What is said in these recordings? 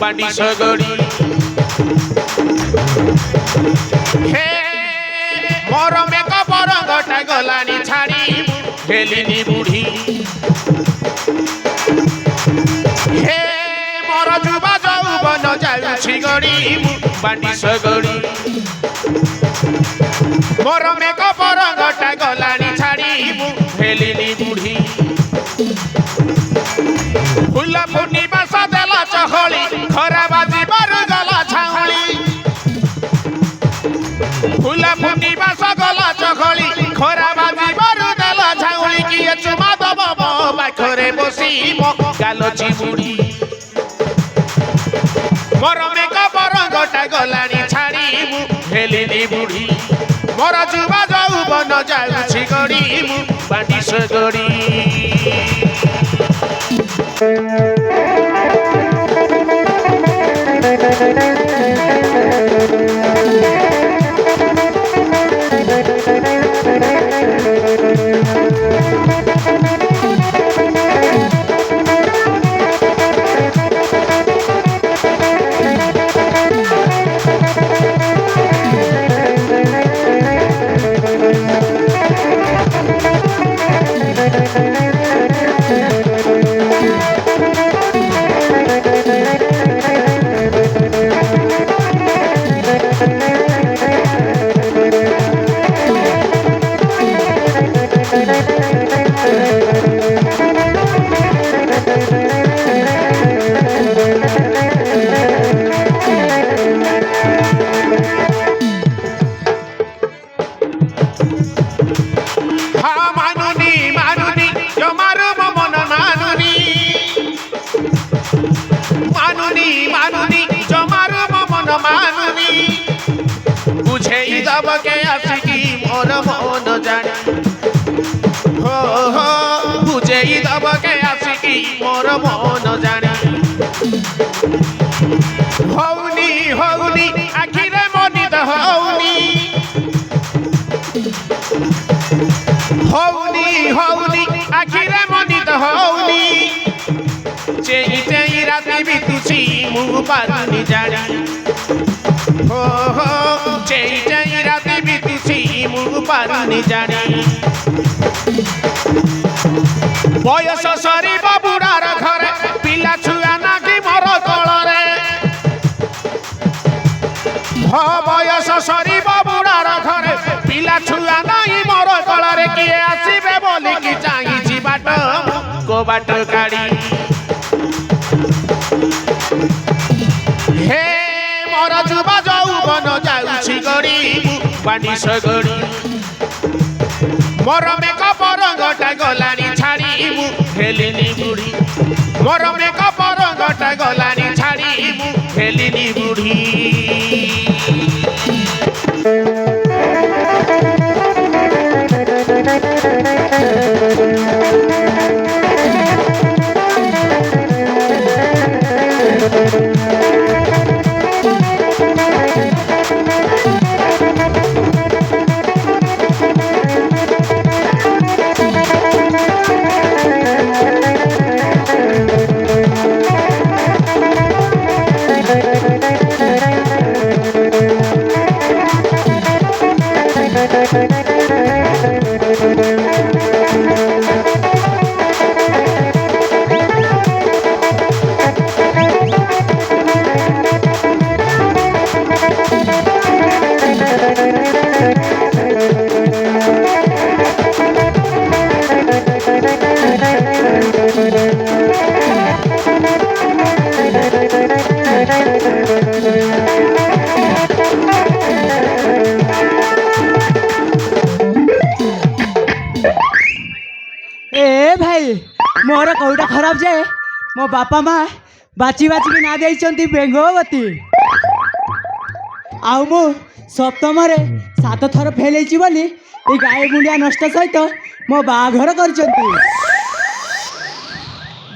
बाटी सगड़ी हे मोर makeup Rungta गलानी छाड़ी हेलिनी बुढ़ी हे मोर जुबा जौबन जाउछि गड़ी बाटी सगड़ी मोर मेकअप रंगटा गलानी छाड़ी हेलिनी बुढ़ी फुल पूर्णिमा सदेला चहली खरा बाजी बारु गला छाउली फुल पूर्णिमा सगला चहली खरा बाजी बारु गला छाउली किए चुमा दब पाखरे बसी मो गालो चिमुड़ी मोर मेकअप रंगटा गलानी छाड़ी हेलिनी बुढ़ी मोर जुबा जौबन जाउछि गड़ी बाटी सगड़ी के आशिकी मोर मन जानी हो हो बुझे दब के आशिकी मोर मन जानी हौनी हौनी आखिरे मनित हौनी हौनी हौनी आखिरे मनित हौनी चेई चेई राति बितुछि मु पारुनी जानी हो हो चेई चेई राति बितुछि मु पारुनी जानी बयस सरीब बुढ़ार घरे पिला छुआ नागी मोर कलरे हो बयस सरीब बुढ़ार घरे पिला छुआ नाही मोर कलरे किए आसीबे बोली कि चाहिछि बाट को बाट काढ़ी हे मोर जुबा जौबन जाउछि गड़ी बाटी सगड़ी मोर मेकअप रंगटा गलानी छाड़ी हेलिनी बुढ़ी मोर मेकअप रंगटा गलानी छाड़ी हेलिनी बुढ़ी खराब जे मो बापा माँ बाची बाची ना देइचंती बेंगवती आउ मु सप्तम 7 थर फेल होइची बोली ए गाय मुंडिया नष्ट सहित मो बाघर करचंती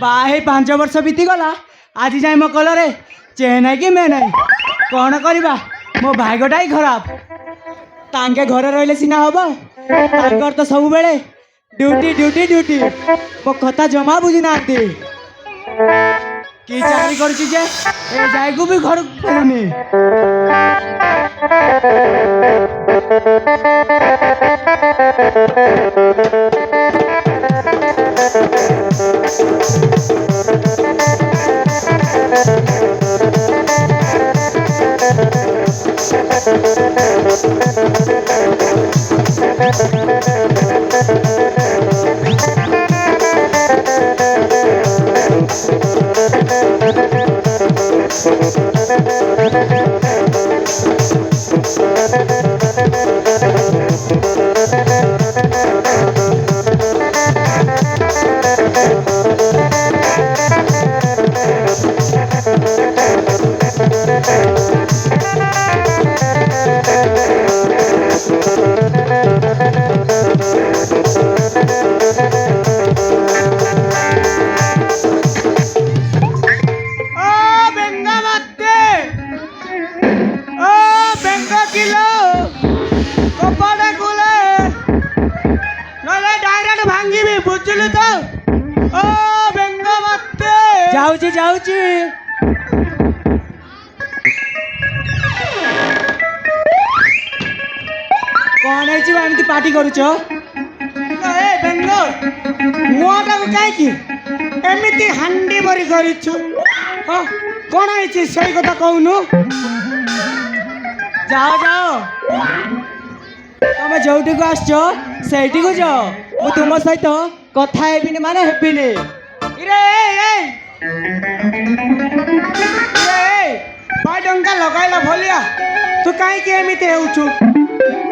बाहे 5 वर्ष बीती गला आज जाए मो कलरे चेह नहीं कि मैं नहीं कौन करवा मो भाग्यटा ही खराब तांके घरे रहिले सिना हबो तांकर तो सब बेले ड्यूटी ड्यूटी ड्यूटी मो कथा जमा बुझी नांती की चाकरी करची जे ए जायगु भी घर फेरुनी जाऊची जाऊची कौन है एमती पार्टी करुच बेंग मुटा कहीं एमती हांडी भरी कर कौन है से कथा कहूनु जाओ जाओ तुम जोटी को आसछ सेठी को जाओ मु तुम सहित कथा हेबिनी माने हेबिनी भाई डंका लगाइला भलिया तू कहीं एमती होचु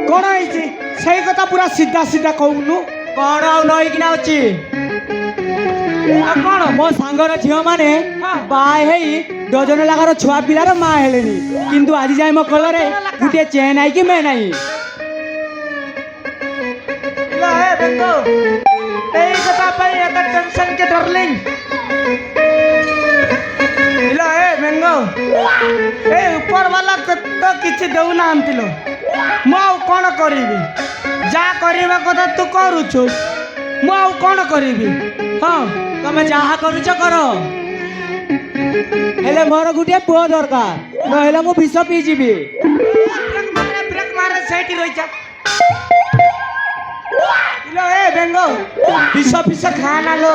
कौन है से कथा पूरा सीधा सीधा कहूनु कौन आउ नई किना अछि कौन मो सांगर झियो माने बाय हेई डजन लागार छुआ पिलार माँ हेलेनी किंतु आज जाए मो कलरे गुटे चेन आई कि मैं नहीं बेंगो ए कथा पर एत टेंशन के डार्लिंग इला ए बेंगो ए ऊपर वाला तो किछि देउ ना आंतिलो मु कौन करिबी जा करबा कथा तू करूछु मु कौन करिबी हां तमे जहा करूछ करो हेले मोर गुटे पुओ दरकार नहेले मु विष पी जीबी ब्रेक मारे सेठी रहि जा इलो ए बेंगो विष खाना लो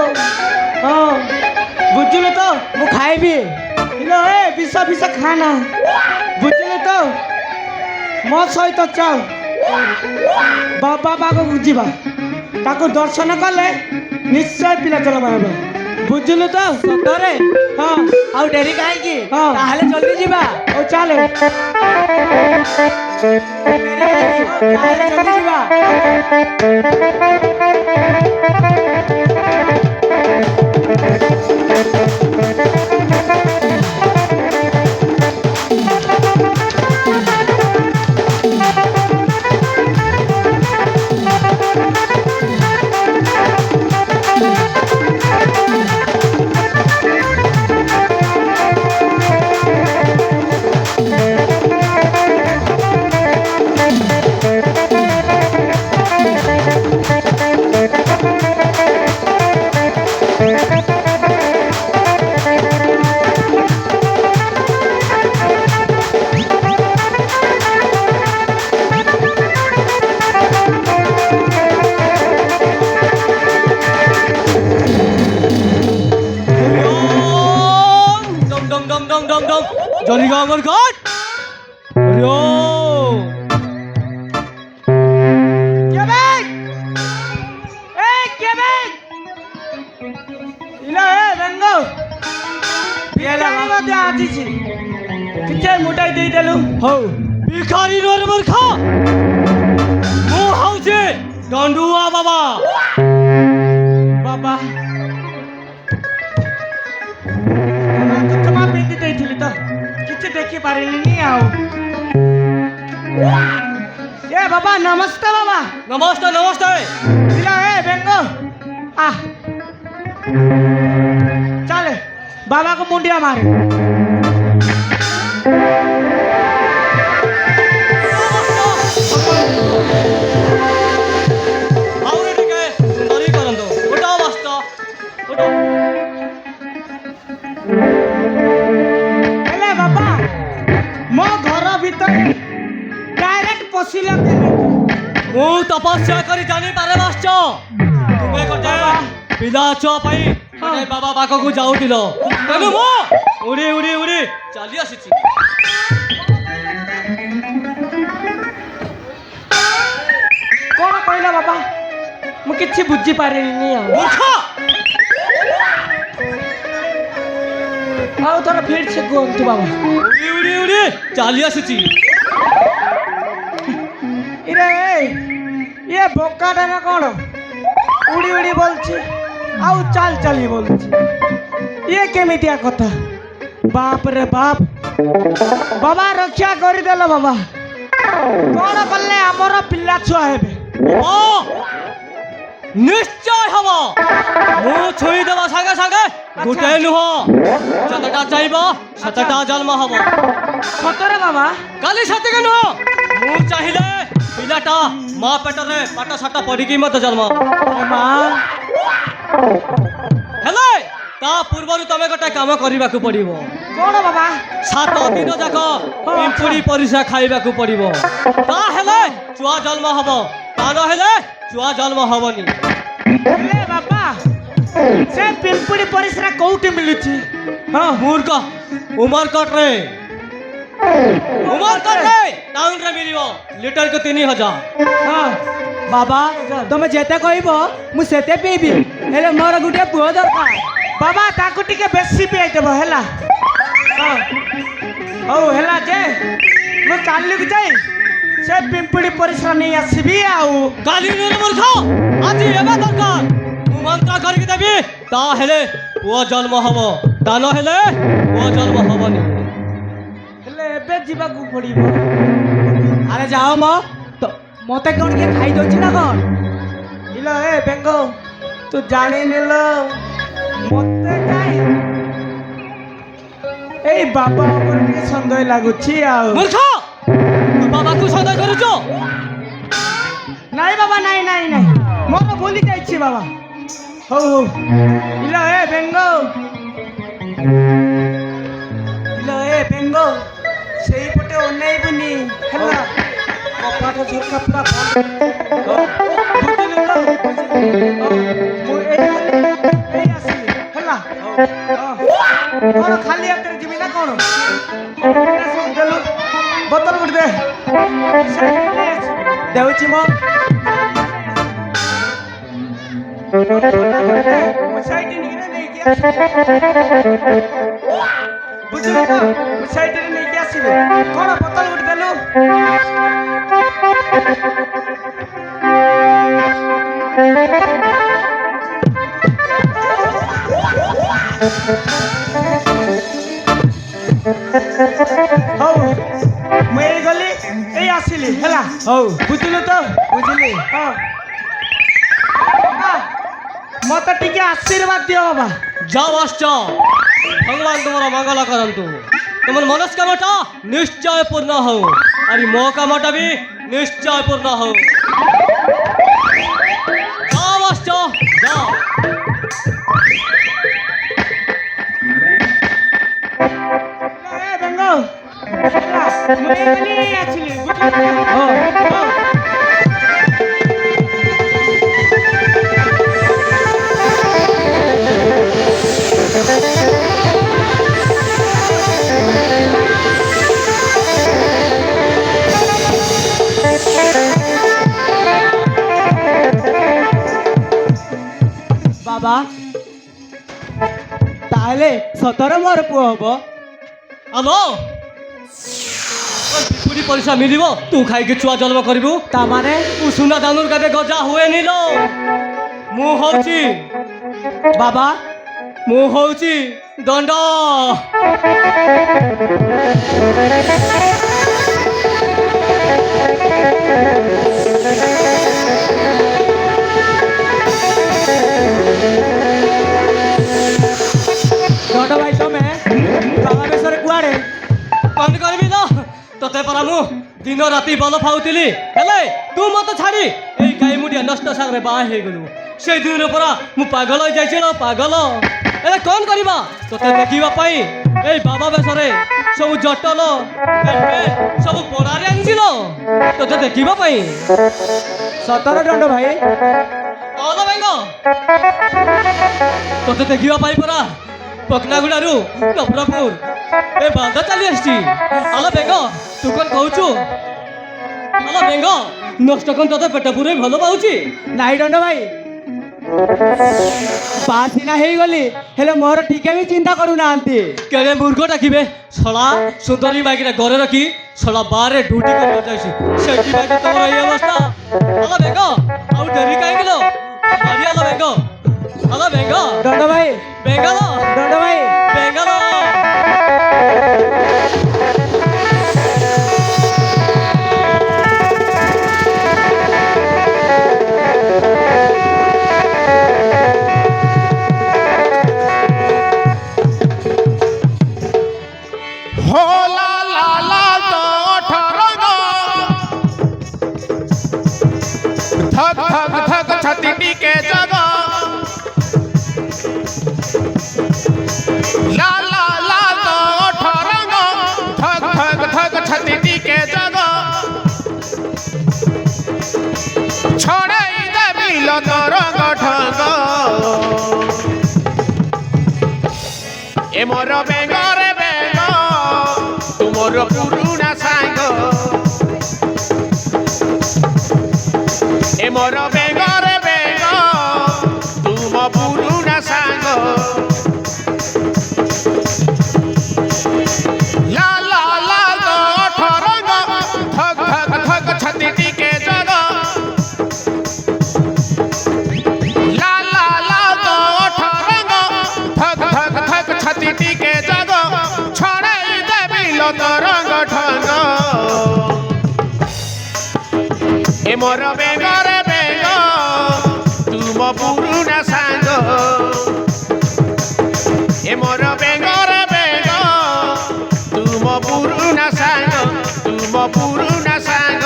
हां बुझिलो तो मु खाइबी इलो ए विष खाना बुझिलो तो मो सहित चल बाबा बाबा बुझीबा ताको दर्शन कले निश्चय पिला चल बाबा बुझिलु तो सतरे हां आउ डेरी काहे की हां ताहले जल्दी जीबा ओ चले ताहले जल्दी जीबा जल्दी गाँव घर घाट रो केबेक ए केबेक इला ए रंगो पियाला मते आछि छि किछे मोटाई देई देलु हो भिखारी रोर मूर्खा मु हाउसे दंडुआ बाबा बाबा ଦେଖିପାରିଲିନି ଆଉ ଏ ବାବା ନମସ୍ତେ ବାବା ନମସ୍ତେ ନମସ୍ତେ। ପିଲା ଏ ବେଙ୍ଗ ଆ ଚାଲେ ବାବାକୁ ମୁଣ୍ଡିଆ ମାରେ ଆହୁରି ଟିକେ ସୁନ୍ଦରୀ କରନ୍ତୁ। ଉଠ ବସ୍ତ ଉଠ। ହେଲେ ବାବା ମୋ ଘର ଭିତରେ ଡାଇରେକ୍ଟ ପଶିଲା କେମିତି ମୁଁ ତପସ୍ୟା କରି ଜାଣିପାରେ ବସ୍ତ ତୁମେ ଗୋଟେ ପିଲା ଛୁଆ ପାଇଁ ଗୋଟେ ବାବା ପାଖକୁ ଯାଉଥିଲ ତେଣୁ ମୁଁ ଉଡ଼ି ଉଡ଼ି ଉଡ଼ି ଚାଲି ଆସିଛି। କଣ କହିଲା ବାବା ମୁଁ କିଛି ବୁଝିପାରିଲିନି ମୂର୍ଖ! ଆଉ ଥର ଫିର ସେ କୁହନ୍ତୁ ବାବା ଉଡ଼ି ଉଡ଼ି ଉଡ଼ି ଚାଲି ଆସିଛି। ଇରେ ଇଏ ବୋକାଟା ନା କଣ ଉଡ଼ି ଉଡ଼ି ବୋଲଛି ଆଉ ଚାଲ ଚାଲି ବୋଲଛି ଇଏ କେମିତିଆ କଥା ବାପ ରେ ବାପ ବାବା ରକ୍ଷା କରିଦେଲ ବାବା କଣ କଲେ ଆମର ପିଲା ଛୁଆ ହେବେ ও নিশ্চয় হব মু ছুঁই দেব সাগে সাগে গোটে নুহ যতটা চাইব সেতটা জন্ম হব সতরে বাবা কালি সেতিকে নুহ মু চাহিলে পিলাটা মা পেটরে পাট সাট পড়িকি মতো জন্ম এ মা হেলে তা পূର୍ବରୁ ତମେ ଗୋଟେ କାମ କରିବାକୁ ପଡ଼ିବ। କଣ ବାବା 7 ଦିନ ଯାକ ପିମ୍ପୁଡ଼ି ପରିସା ଖାଇବାକୁ ପଡ଼ିବ ତାହେଲେ ଛୁଆ ଜନ୍ମ ହବ ତା ନହେଲେ ଛୁଆ ଜନ୍ମ ହବନି। ହେଲେ ବାବା ସେ ପିମ୍ପୁଡ଼ି ପରିସ୍ରା କୋଉଠି ମିଳୁଛି ହଁ ମୂର୍ଖ ଉମରକୋଟରେ ଟାଉନରେ ମିଳିବ ଲିଟରକୁ 3000। ହଁ ବାବା ତମେ ଯେତେ କହିବ ମୁଁ ସେତେ ପିଇବି ହେଲେ ମୋର ଗୋଟେ ପୁଅ ଦରକାର। ବାବା ତାକୁ ଟିକେ ବେଶୀ ପିଆଇଦେବ ହେଲା ହଁ ହଉ ହେଲା ଯେ ମୁଁ କାଲିକୁ ଯାଇ ସେ ପିମ୍ପୁଡ଼ି ପରିସ୍ରା ନେଇ ଆସିବି ଆଉ କାଲି ନୁହେଁ ମୂର୍ଖ ଆଜି ଏବେ ଦରକାର ମୁଁ ମନ୍ତ୍ର କରିକି ଦେବି ତାହେଲେ ପୁଅ ଜନ୍ମ ହବ ତା ନହେଲେ ପୁଅ ଜନ୍ମ ହବନି। ହେଲେ ଏବେ ଯିବାକୁ ପଡ଼ିବ ଆରେ ଯାଅ ମତେ କଣ କିଏ ଖାଇଦଉଛି ନା କଣ? ଇଲ ଏ ବେଙ୍ଗ ତୁ ଜାଣିନିଲ ମତେ କାଇଁ ଏଇ ବାବା ଉପରେ ଟିକେ ସନ୍ଦେହ ଲାଗୁଛି ଆଉ ମୂର୍ଖ ତୁ ବାବାକୁ ସନ୍ଦେହ କରୁଛୁ? ନାଇଁ ବାବା ନାଇଁ ନାଇଁ ନାଇଁ ମୋର ଭୁଲି ଯାଇଛି ବାବା ହଉ ହଉ ଇଲ ଏ ବେଙ୍ଗ ଇଲ ଏ ବେଙ୍ଗ ସେଇପଟେ ଅନେଇବୁନି ହେଲା କପାଟ ଝରକା ପୁରା ବନ୍ଦ ବୁଝିଲୁ ତ ମୁଁ ଏଇ ଆସିଲି ହେଲା କଣ ଖାଲି ହାତରେ ଯିବି ନା କଣ ଦେଲୁ ବୋତଲ ଗୋଟେ ଦେ ଦେଉଛି ମୋ ବୁଝିଲୁ ତ ମୁଁ ସେଇଠିରେ ନେଇକି ଆସିବି କଣ ବୋତଲ ଗୋଟେ ଦେଲୁ ହଉ ମୁଁ ଏଇ ଗଲି ଏଇ ଆସିଲି ହେଲା ହଉ ବୁଝିଲୁ ତ ବୁଝିଲି। ହଁ ମତେ ଟିକେ ଆଶୀର୍ବାଦ ଦିଅ ବାବା ଯାଅ ଆଶ୍ଚ ଭଗବାନ ତୁମର ମଙ୍ଗଳ କରନ୍ତୁ ତୁମର ମନସ୍କାମଟା ନିଶ୍ଚୟ ପୂର୍ଣ୍ଣ ହଉ ଆରେ ମୋ କାମଟା ବି ନିଶ୍ଚୟ ପୂର୍ଣ୍ଣ ହଉ। ଯାଅ ଆଶ୍ଚ ଯାଅ। ଏ ବେଙ୍ଗ ହେଲା ମୁଁ ଏଇ ଗଲି ଏଇ ଆସିଲି ବୁଝିଲୁ ହଁ ହଁ ବାବା ତାହେଲେ ସତର ମୋର ପୁଅ ହବ। ଆଲୋ ପିମ୍ପୁଡ଼ି ପରିସା ମିଳିବ ତୁ ଖାଇକି ଛୁଆ ଜନ୍ମ କରିବୁ ତାମାନେ ଉଷୁନା ଧାନରୁ କେବେ ଗଜା ହୁଏନି ଲୋ। ମୁଁ ହଉଛି ବାବା ମୁଁ ହଉଛି দণ্ড দণ্ড ভাই তুমি বাবা বেশরে কুয়াড়ে কণ করবি না তোতে পরা মু দিন রাতি বল ফাউଥିଲି হেলে তু মতো ছাড়ি এই গাই মুড়িয়া নষ্ট সাগরে বাହା ହେଇଗଲୁ সেই দিনের পরা মু পাগল হয়ে যাইছিল পাগল এলে কণ করিবা তোতে দেখিবা পাই এই বাবা বেশরে সবু জটল সবু পড়ারে আনিছিল তোতে দেখিবা পাই সতর দণ্ড ভাই অল বেঙ্গ তোতে দেখিবা পাই পরা পকনাগুড়াରୁ ନବରଙ୍ଗପୁର ଏ ବାନ୍ଧ ଚାଲି ଆସିଛି ଆଲ ବେଙ୍ଗ ତୁ କ'ଣ କହୁଛୁ ଆଲ ବେଙ୍ଗ ନଷ୍ଟ କ'ଣ ତୋତେ ପେଟ ପୁରେଇ ଭଲ ପାଉଛି ନାଇଁ ଦଣ୍ଡ ଭାଇ ବାହା ସିନା ହେଇଗଲି ହେଲେ ମୋର ଟିକେ ବି ଚିନ୍ତା କରୁନାହାନ୍ତି କେଡ଼େ ମୂର୍ଖ ଡାକିବେ ଶଳା ସୁନ୍ଦରୀ ମାଇକିଟା ଘରେ ରଖି ଶଳା ବାହାରେ ଡ୍ୟୁଟି କରିବାକୁ ଯାଇଛି ସେଥିପାଇଁ ତ ତମର ଏଇ ଅବସ୍ଥା ଆଲ ବେଙ୍ଗ ଆଉ ଡେରି କାହିଁକି ଲୋ ମାରି ଆଲ ବେଙ୍ଗ ଆଲ ବେଙ୍ଗ ଦଣ୍ଡ ଭାଇ ବେଙ୍ଗାଲ ଦଣ୍ଡ ଭାଇ ବେଙ୍ଗାଲ हो ला ला ला तो ठरंग धक धक धक छाती टीके जग ला ला ला तो ठरंग धक धक धक छाती टीके जग छड़ाई देबी लतरंग ढंग ए मोर बेंगरे बेंग तुमर पुरुना सांग ए मोर बेंगरे बेंग तुम पुरुना सांग ला ला ला तो ठरंग धक धक धक छाती टीके जग ला ला ला तो ठरंग धक धक धक छाती टीके जग छड़ाई देबी लतरंग ढंग ए मोर बेंगरे बेंग तुम पुरुना सांग ए मोर बेंगरे बेंग तुम पुरुना सांग तुम पुरुना सांग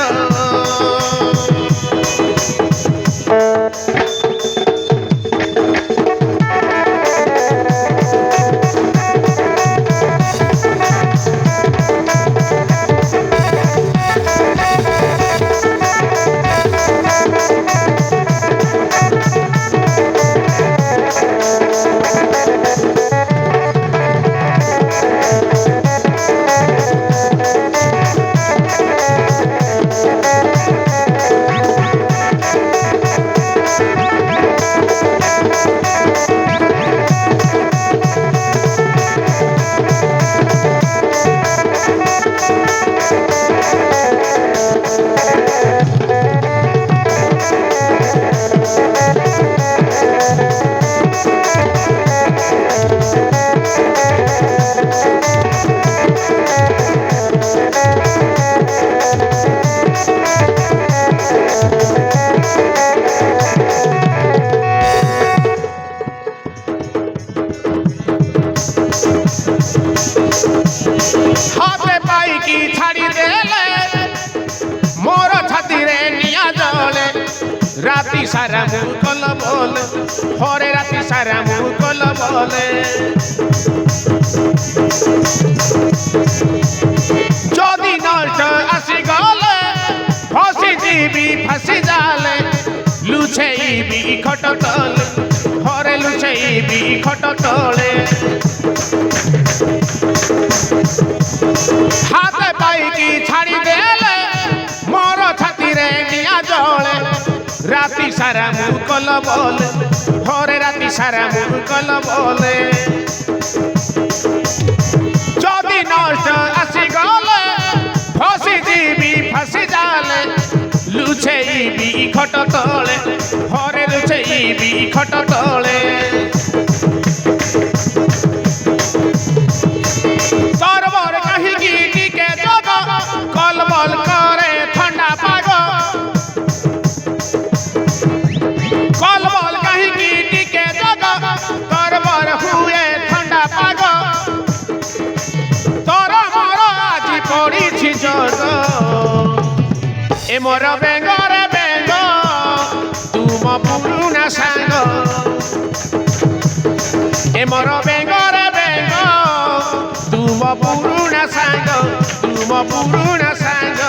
हाथे पाइकी छाड़ी देले मोर छाती रे निया जले राती सारा मुँह कल बोले हरे राती सारा मुँह कल बोले जदि नष्ट आसी गले फसी जीवी फासी जाले लुछेबी खट तले हरे लुछेबी खट तले हाथे पाइकी छाड़ी देले मोर छाती रे निया जले राती सारा मुँह कल बोले हरे राती सारा मुँह कल बोले जदि नष्ट आसी गले फसी जीवी फासी जाले लुछेबी खट तले हरे लुछेबी खट तले ଏ ମୋର ବେଙ୍ଗରେ ବେଙ୍ଗ ତୁମ ପୁରୁଣା ସାଙ୍ଗ ଏ ମୋର ବେଙ୍ଗରେ ବେଙ୍ଗ ତୁମ ପୁରୁଣା ସାଙ୍ଗ ତୁମ ପୁରୁଣା ସାଙ୍ଗ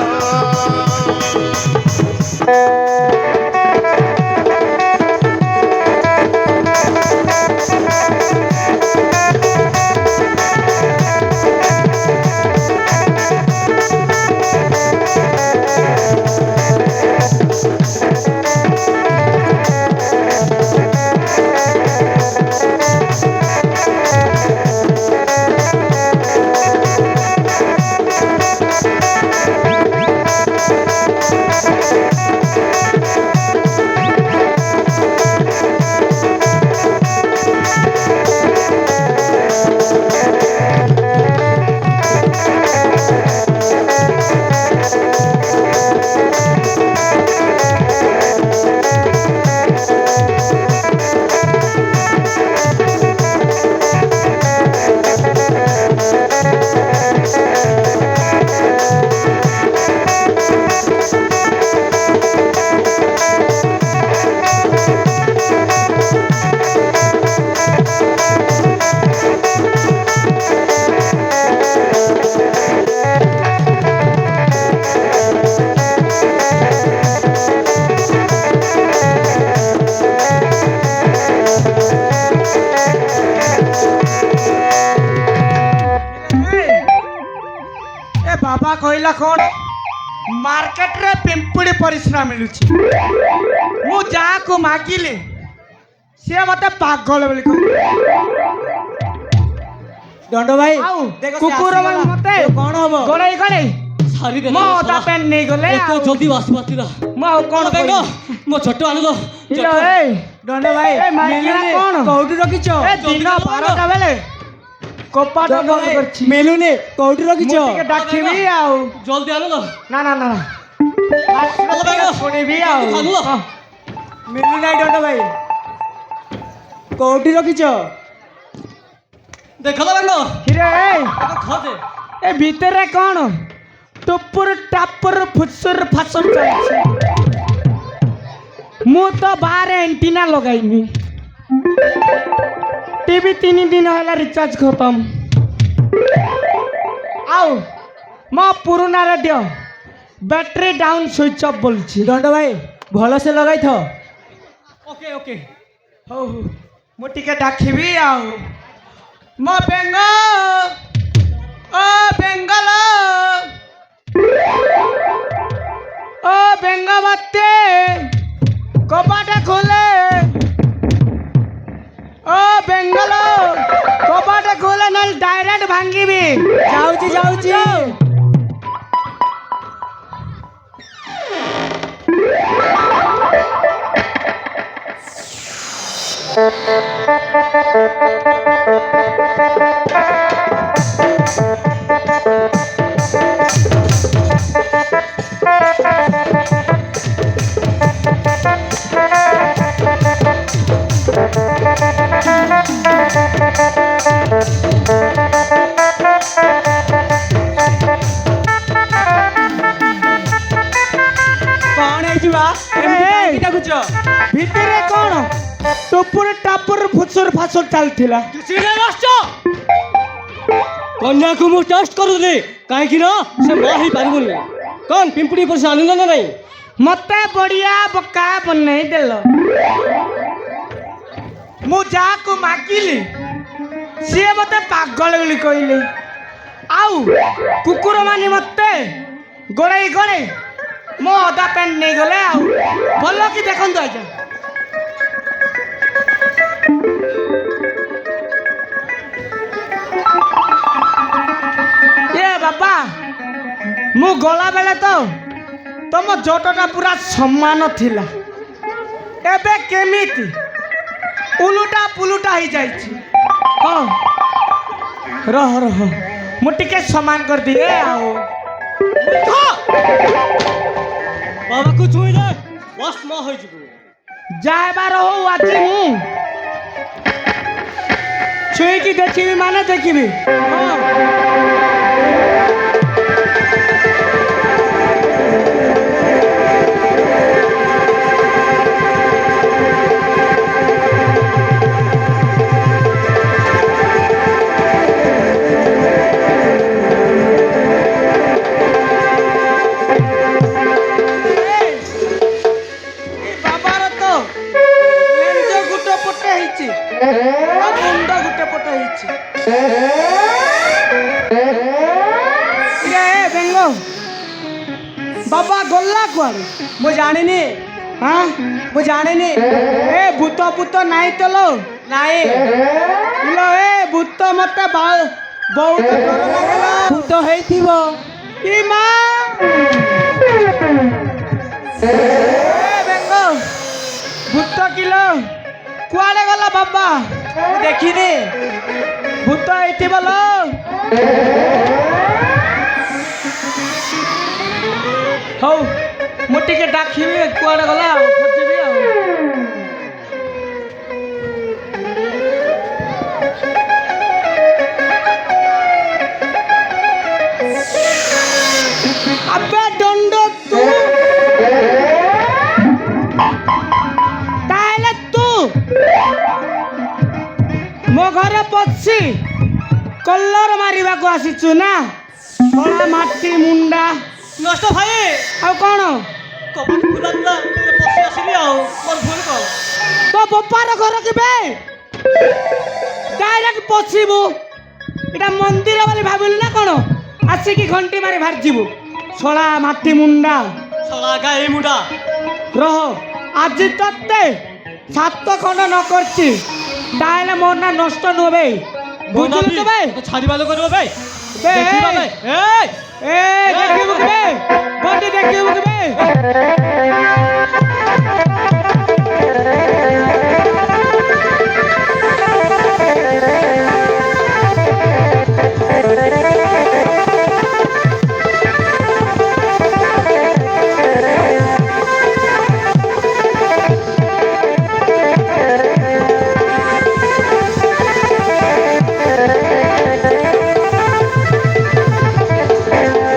बाबा कहला कौन मार्केट रे पिंपुड़ी परिश्रा मिलुची मु जा को मागिले से मते पागल बोली दंड भाई आउ देखो कुकुर मन मते कौन हबो गड़े गड़े सारी दे मो ता पेन नहीं गले तो जल्दी वासी बातीरा मो कौन बेंग मो छोटो आनलो इलो ए दंड भाई मिलुनी कौन कोउटी रखिछ ए दिन 12टा बेले कोपाट दंड बंद भाई करछि मिलुनी कोउटी रखिछ मु टिके डाकिबी आउ जल्दी आनलो ना ना ना सुनिबी आउ आनलो मिलु नाही दंड भाई कोउटी रखिछ देखला बेंग हिरे खोजे ए भीतर कौन टुपुर टापुर फुसुर फासुर चलछि मु तो बाहर एंटीना लगाइनी टीवी 3 दिन होला रिचार्ज खत्म आउ मो पुराना radio battery down switch off बोलछि दंड भाई भलो से लगाई थो ओके ओके हो मु टिके डाकिबी आउ मो बेंग ओ बेंगल ओ बेंग मते कपाट खोले ओ बेंगल कपाट खोले न डायरेक्ट भांगीबी जाउची जाउची कौन है जीवा एमती डाकुछ ভিতরে কোন টুপুর টাপুর ফুসুর ফাসুর চালছিলা सीधे राष्ट्र कन्या को मु टेस्ट करू दे काहे कि ना से माही पारबुनी कौन पिंपड़ी पर से आनिल ना नहीं मते बढ़िया बका बनै देल मु जाको मागिली से मते पागल बोली कहले आउ कुकुर माने मते गड़े गड़े मो अदा पेन नहीं गले आउ भलो कि देखन तो आजा ये बाबा मु गला बेले तो तुम जोटटा पूरा समान थिला एबे केमिति उलुटा पुलुटा ही जाइछि हां रह रह मु टिके समान कर दिए आओ बाबा को छुई दे बस न होई जबो जायबार हो आज मु छुई की देखिबी माने देखिबी हां ବାବା ଗଲା କୁଆଡ଼େ ମୁଁ ଜାଣିନି ହଁ ମୁଁ ଜାଣିନି ଏ ଭୂତ ଭୂତ ନାଇଁ ତଲୋ ନାଇଁ ଇଲୋ ଏ ଭୂତ ମତେ ବହୁତ ଡର ଲାଗିଲା ଭୂତ ହେଇଥିବ ଇ ମା ଏ ବେଙ୍ଗ ଭୂତ କିଲୋ କୁଆଡ଼େ ଗଲା ବାବା ମୁଁ ଦେଖିନି ଭୂତ ହେଇଥିବ ଲୋ ହଉ ମୁଁ ଟିକେ ଡାକିବି କୁଆଡ଼େ ଗଲା ଆଉ ଖୋଜିବି ଆଉ আবে দণ্ড তু তাহলে তু ମୋ ଘରେ ପଶି କଲର ମାରିବାକୁ ଆସିଛୁ ନା ଶଳା ମାଟି ମୁଣ୍ଡା নষ্ট ভাই ଆଉ କ'ଣ কবাট খোলা ଥିଲା পশি আসিলি ଆଉ মোর ভুল কল ତୋ ବୋପାର ଘର କେବେ ଡାଇରେକ୍ଟ ପଶିବୁ ଏଇଟା ମନ୍ଦିର ବୋଲି ଭାବିଲୁ ନା କ'ଣ ଆସିକି ଘଣ୍ଟି ମାରି ବାହାରିଯିବୁ ଶଳା ମାଟି ମୁଣ୍ଡା শালা গায়ে মুডা ରହ ଆଜି ତତେ 7 ଖଣ୍ଡ ନ କରିଛି ତାହେଲେ ମୋ ନା ନଷ୍ଟ ନୁହେଁ ବେ ବୁଝିଲୁ ତ ବେ ছাড়িবা লোক করবে ভাই বে দেখিবা ভাই এই ଏ ଦେଖିବୁ କେବେ ବଣ୍ଡି ଦେଖିବୁ କେବେ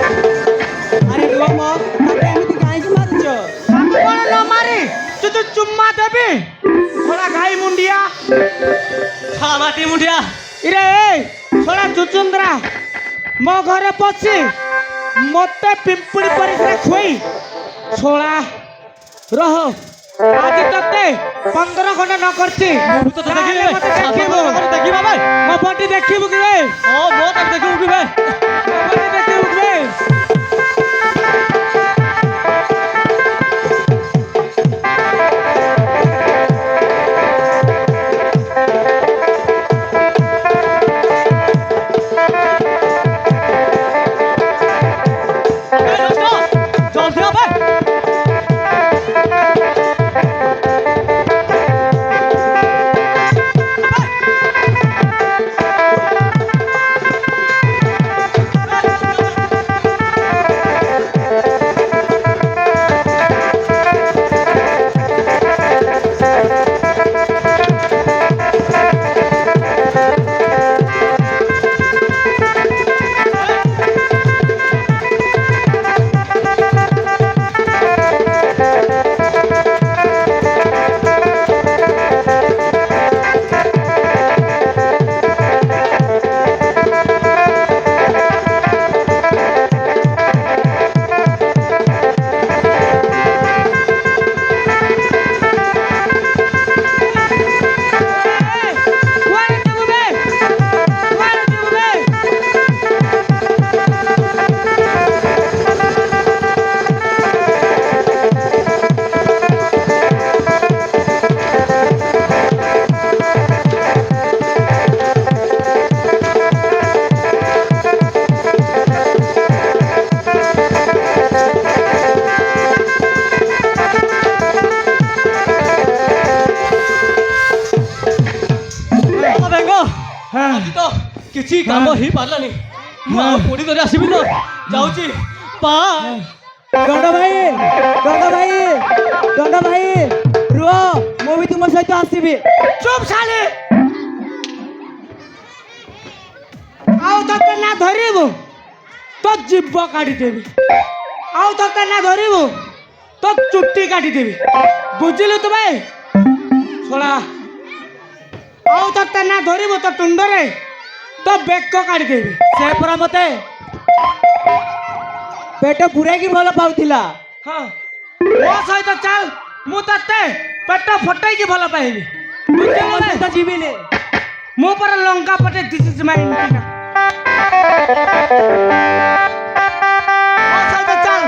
ଆରେ ରୁହ ମ ତାକୁ ଏମିତି କାହିଁକି ମାରୁଛ କ'ଣ ନ ମାରି ତୁ ଚୁମ୍ମା ଦେବି ଶଳା ଗାଈ ମୁଣ୍ଡିଆ শালা মাটি মুঠিয়া ଇରେ ଶଳା ଚୁଚୁନ୍ଦ୍ରା ମୋ ଘରେ ପଶି ମତେ ପିମ୍ପୁଡ଼ି ପରିସ୍ରା ଖୁଆଇ ଶଳା ରହ ଆଜି ତତେ 15 ଖଣ୍ଡ ନ କରିଛି ভূত তো দেখি ତାହେଲେ ମତେ ଦେଖିବୁ দেখিবা ভাই ମୋ ବଣ୍ଡି ଦେଖିବୁ କିରେ ও মো তাকে দেখিবু কি ভাই ମୋ ବଣ୍ଡି ଦେଖିବୁ କିରେ এই নষ্ট জল দিও ভাই ଆଜି ତ କିଛି କାମ ହେଇପାରିଲାନି ମୁଁ ଆଉ ପୋଡ଼ି ଧରି ଆସିବି ତ ଯାଉଛି ବାଏ ଦଣ୍ଡ ଭାଇ ରୁହ ମୁଁ ବି ତୁମ ସହିତ ଆସିବି ଚୁପ୍ ଶାଳି ଆଉ ତତେ ନା ଧରିବୁ ତୋ ଜିଭ କାଟିଦେବି ଆଉ ତତେ ନା ଧରିବୁ ତୋ ଚୁଟି କାଟିଦେବି ବୁଝିଲୁ ତୁ ଭାଇ ଶଳା ଆଉ ତତେ ନା ଧରିବୁ ତୋ ତୁଣ୍ଡରେ ତୋ ବେକ କାଟିଦେବି ସେ ପରା ମତେ ପେଟ ପୁରାଇକି ଭଲ ପାଉଥିଲା ହଁ ମୋ ସହିତ ଚାଲ ମୁଁ ତତେ ପେଟ ଫଟେଇକି ଭଲ ପାଇବି ବୁଝିଲୁ ମୋ ଭାଇ? ସହିତ ଯିବିନି ମୁଁ ପରା ଲଙ୍କା ପଟେ ଦିସ୍ ଇଜ୍ ମାଇ ଇଣ୍ଡିଆ ମୋ ସହିତ ଚାଲ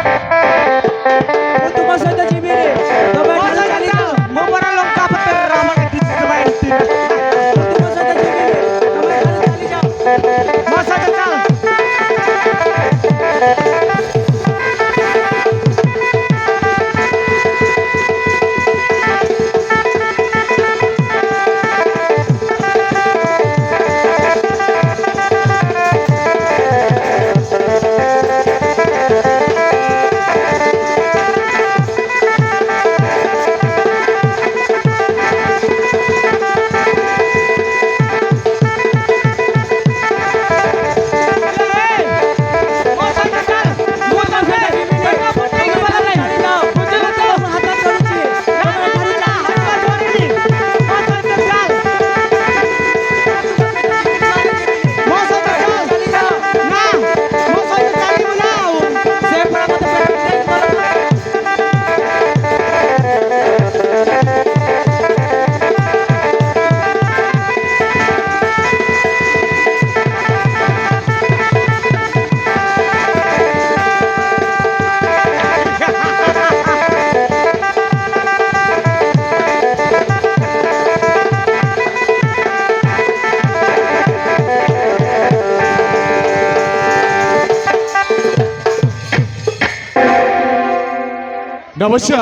ନବଶ୍ୟ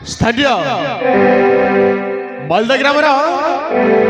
ସ୍ଥାନୀୟ ବଲଦ ଗ୍ରାମର